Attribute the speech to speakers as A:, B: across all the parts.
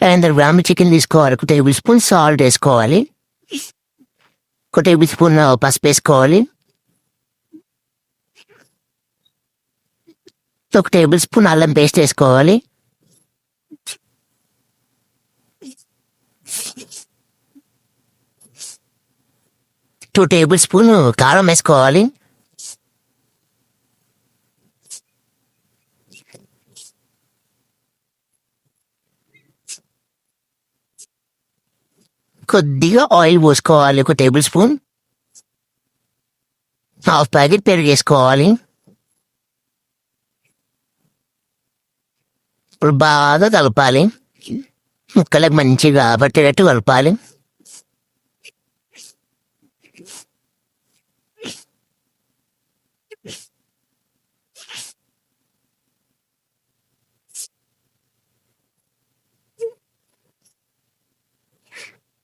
A: 500 గ్రాముల చికెన్ తీసుకోవాలి. 1 table spoon salt వేసుకోవాలి. 1 టేబుల్ స్పూన్ పసుపు వేసుకోవాలి. 1 టేబుల్ స్పూన్ అల్లం పేస్ట్ వేసుకోవాలి. 2 టేబుల్ స్పూన్ కారం వేసుకోవాలి. కొద్దిగా ఆయిల్ పోసుకోవాలి. 1 టేబుల్ స్పూన్. హాఫ్ ప్యాకెట్ పెరుగు వేసుకోవాలి. ఇప్పుడు బాగా కలపాలి. ముక్కలకు మంచిగా పట్టేటట్టు కలపాలి.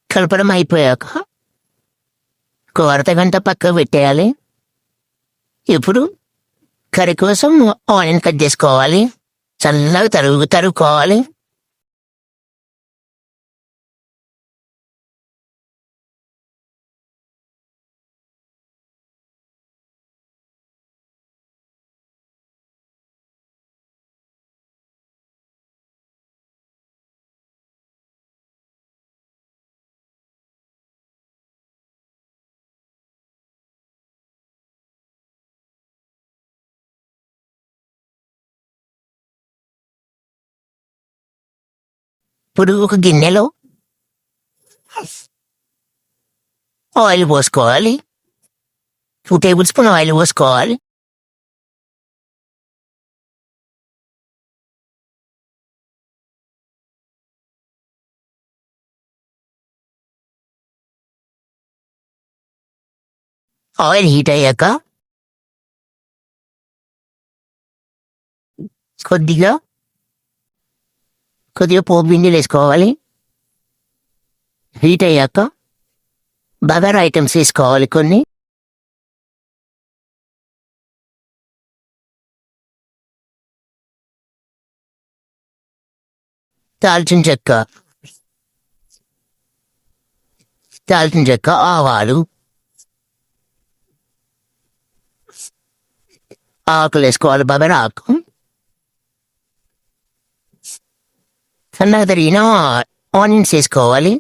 A: కలపడం అయిపోయాక 1 అర్ధగంట పక్కకు పెట్టేయాలి. ఇప్పుడు కర్రీ కోసం ఆనియన్ కట్ చేసుకోవాలి. చల్లగా తరుగుకోవాలి. ఇప్పుడు ఒక గిన్నెలో ఆయిల్ పోసుకోవాలి. 2 టేబుల్ స్పూన్ ఆయిల్ పోసుకోవాలి. ఆయిల్ హీట్ అయ్యాక కొద్దిగా పోపు గింజలు వేసుకోవాలి. హీట్ అయ్యాక బగారా ఐటమ్స్ వేసుకోవాలి. కొన్ని దాల్చిన చెక్క, ఆవాలు, ఆకులు వేసుకోవాలి. బగారా ఆకు, సన్నగా తరిగిన ఆనియన్స్ వేసుకోవాలి.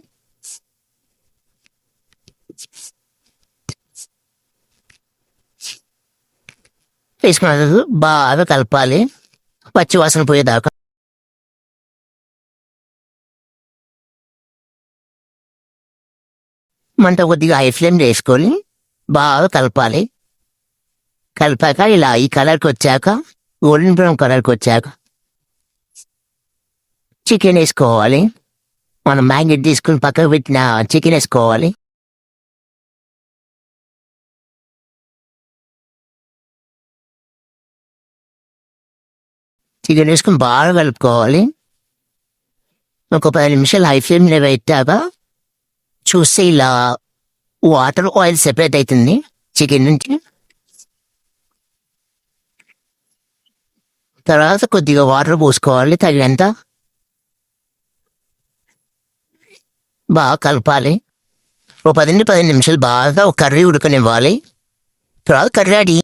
A: వేసుకున్న బాగా కలపాలి పచ్చివాసన పోయేదాకా. మంట కొద్దిగా హై ఫ్లేమ్ వేసుకొని బాగా కలపాలి. కలిపాక ఇలా ఈ కలర్కి వచ్చాక, గోల్డెన్ బ్రౌన్ కలర్కి వచ్చాక చికెన్ వేసుకోవాలి. మనం మ్యాగ్నెట్ తీసుకుని పక్కకు పెట్టిన చికెన్ వేసుకోవాలి. చికెన్ వేసుకుని బాగా కలుపుకోవాలి. ఒక 10 నిమిషాలు హై ఫ్లేమ్లో పెట్టాక చూస్తే ఇలా వాటర్ ఆయిల్ సెపరేట్ అవుతుంది చికెన్ నుంచి. తర్వాత కొద్దిగా వాటర్ పోసుకోవాలి తగినంత. బాగా కలపాలి. 10 నిమిషాలు బాగా కర్రీ ఉడకనివ్వాలి. తర్వాత కర్రీ రెడీ.